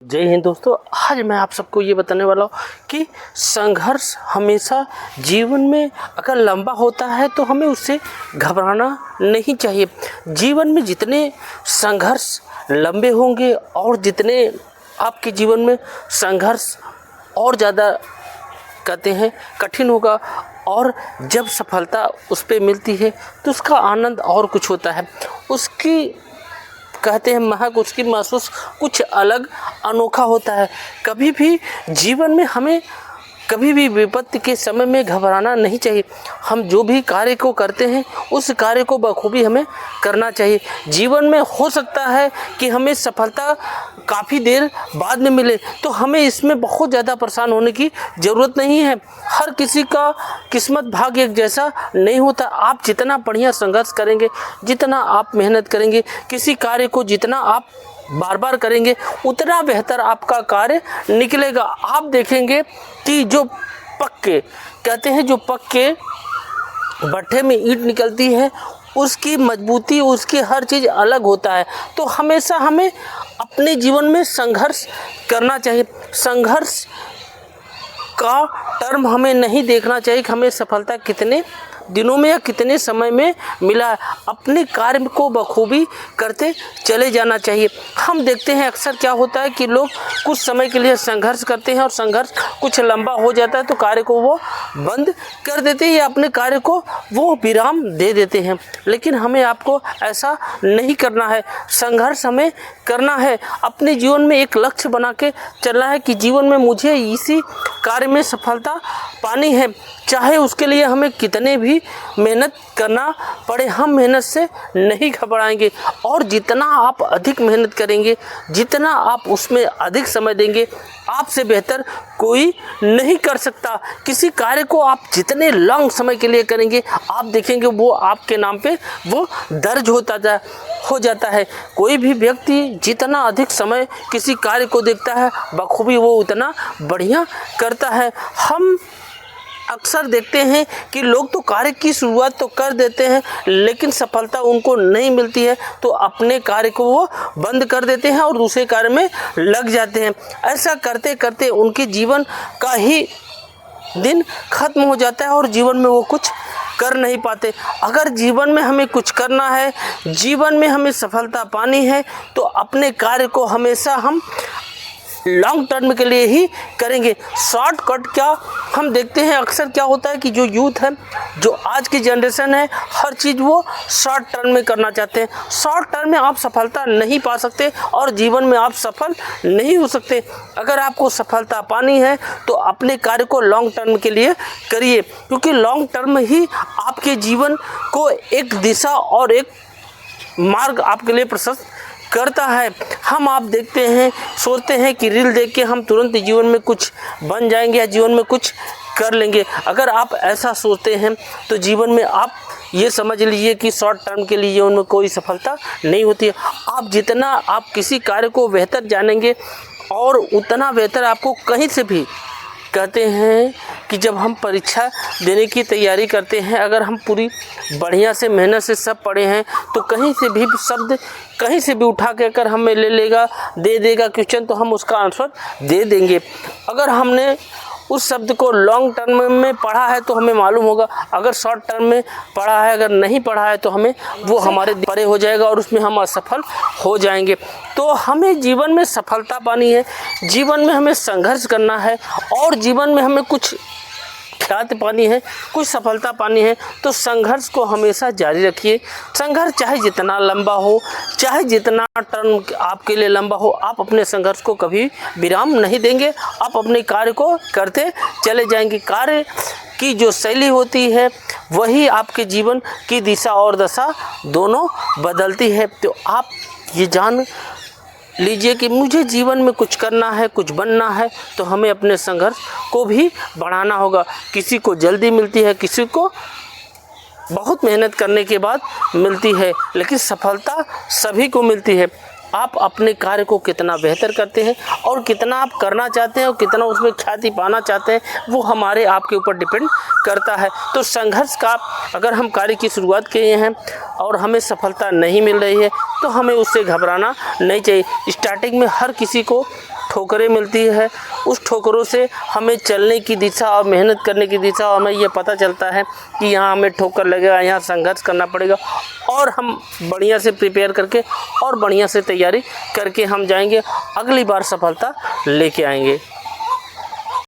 जय हिंद दोस्तों। आज मैं आप सबको ये बताने वाला हूँ कि संघर्ष हमेशा जीवन में अगर लंबा होता है तो हमें उससे घबराना नहीं चाहिए। जीवन में जितने संघर्ष लंबे होंगे और जितने आपके जीवन में संघर्ष और ज़्यादा कहते हैं कठिन होगा, और जब सफलता उस पे मिलती है तो उसका आनंद और कुछ होता है। उसकी कहते हैं महक, उसकी महसूस कुछ अलग अनोखा होता है। कभी भी जीवन में हमें कभी भी विपत्ति के समय में घबराना नहीं चाहिए। हम जो भी कार्य को करते हैं उस कार्य को बखूबी हमें करना चाहिए। जीवन में हो सकता है कि हमें सफलता काफ़ी देर बाद में मिले, तो हमें इसमें बहुत ज़्यादा परेशान होने की ज़रूरत नहीं है। हर किसी का किस्मत भाग्य एक जैसा नहीं होता। आप जितना बढ़िया संघर्ष करेंगे, जितना आप मेहनत करेंगे, किसी कार्य को जितना आप बार बार करेंगे, उतना बेहतर आपका कार्य निकलेगा। आप देखेंगे कि जो पक्के कहते हैं, जो पक्के भट्ठे में ईंट निकलती है, उसकी मजबूती, उसकी हर चीज़ अलग होता है। तो हमेशा हमें अपने जीवन में संघर्ष करना चाहिए। संघर्ष का टर्म हमें नहीं देखना चाहिए कि हमें सफलता कितने दिनों में या कितने समय में मिला है। अपने कार्य को बखूबी करते चले जाना चाहिए। हम देखते हैं अक्सर क्या होता है कि लोग कुछ समय के लिए संघर्ष करते हैं और संघर्ष कुछ लंबा हो जाता है तो कार्य को वो बंद कर देते हैं या अपने कार्य को वो विराम दे देते हैं। लेकिन हमें आपको ऐसा नहीं करना है। संघर्ष हमें करना है। अपने जीवन में एक लक्ष्य बना के चलना है कि जीवन में मुझे इसी कार्य में सफलता पानी है, चाहे उसके लिए हमें कितने भी मेहनत करना पड़े। हम मेहनत से नहीं घबराएंगे, और जितना आप अधिक मेहनत करेंगे, जितना आप उसमें अधिक समय देंगे, आपसे बेहतर कोई नहीं कर सकता। किसी कार्य को आप जितने लंबे समय के लिए करेंगे, आप देखेंगे वो आपके नाम पे वो दर्ज हो जाता है। कोई भी व्यक्ति जितना अधिक समय किसी कार्य को देखता है, बखूबी वो उतना बढ़िया करता है। हम अक्सर देखते हैं कि लोग तो कार्य की शुरुआत तो कर देते हैं, लेकिन सफलता उनको नहीं मिलती है तो अपने कार्य को वो बंद कर देते हैं और दूसरे कार्य में लग जाते हैं। ऐसा करते करते उनके जीवन का ही दिन खत्म हो जाता है और जीवन में वो कुछ कर नहीं पाते। अगर जीवन में हमें कुछ करना है, जीवन में हमें सफलता पानी है, तो अपने कार्य को हमेशा हम लॉन्ग टर्म के लिए ही करेंगे। शॉर्टकट क्या हम देखते हैं अक्सर क्या होता है कि जो यूथ है, जो आज की जनरेशन है, हर चीज़ वो शॉर्ट टर्म में करना चाहते हैं। शॉर्ट टर्म में आप सफलता नहीं पा सकते और जीवन में आप सफल नहीं हो सकते। अगर आपको सफलता पानी है तो अपने कार्य को लॉन्ग टर्म के लिए करिए, क्योंकि लॉन्ग टर्म ही आपके जीवन को एक दिशा और एक मार्ग आपके लिए प्रशस्त करता है। हम आप देखते हैं, सोचते हैं कि रील देख के हम तुरंत जीवन में कुछ बन जाएंगे या जीवन में कुछ कर लेंगे। अगर आप ऐसा सोचते हैं तो जीवन में आप ये समझ लीजिए कि शॉर्ट टर्म के लिए जीवन में कोई सफलता नहीं होती है। आप जितना आप किसी कार्य को बेहतर जानेंगे और उतना बेहतर आपको कहीं से भी कहते हैं कि जब हम परीक्षा देने की तैयारी करते हैं, अगर हम पूरी बढ़िया से मेहनत से सब पढ़े हैं तो कहीं से भी शब्द कहीं से भी उठा के अगर हमें दे देगा क्वेश्चन, तो हम उसका आंसर दे देंगे। अगर हमने उस शब्द को लॉन्ग टर्म में पढ़ा है तो हमें मालूम होगा, अगर शॉर्ट टर्म में पढ़ा है, अगर नहीं पढ़ा है तो हमें वो हमारे परे हो जाएगा और उसमें हम असफल हो जाएंगे। तो हमें जीवन में सफलता पानी है, जीवन में हमें संघर्ष करना है और जीवन में हमें कुछ ख्याति पानी है, कुछ सफलता पानी है, तो संघर्ष को हमेशा जारी रखिए। संघर्ष चाहे जितना लंबा हो, चाहे जितना टर्म आपके लिए लंबा हो, आप अपने संघर्ष को कभी विराम नहीं देंगे। आप अपने कार्य को करते चले जाएंगे। कार्य की जो शैली होती है वही आपके जीवन की दिशा और दशा दोनों बदलती है। तो आप ये जान लीजिए कि मुझे जीवन में कुछ करना है, कुछ बनना है, तो हमें अपने संघर्ष को भी बढ़ाना होगा। किसी को जल्दी मिलती है, किसी को बहुत मेहनत करने के बाद मिलती है, लेकिन सफलता सभी को मिलती है। आप अपने कार्य को कितना बेहतर करते हैं और कितना आप करना चाहते हैं और कितना उसमें ख्याति पाना चाहते हैं, वो हमारे आपके ऊपर डिपेंड करता है। तो संघर्ष का अगर हम कार्य की शुरुआत किए हैं और हमें सफलता नहीं मिल रही है तो हमें उससे घबराना नहीं चाहिए। स्टार्टिंग में हर किसी को ठोकरें मिलती है, उस ठोकरों से हमें चलने की दिशा और मेहनत करने की दिशा, और हमें ये पता चलता है कि यहाँ हमें ठोकर लगेगा, यहाँ संघर्ष करना पड़ेगा, और हम बढ़िया से प्रिपेयर करके और बढ़िया से तैयारी करके हम जाएंगे, अगली बार सफलता लेके आएंगे।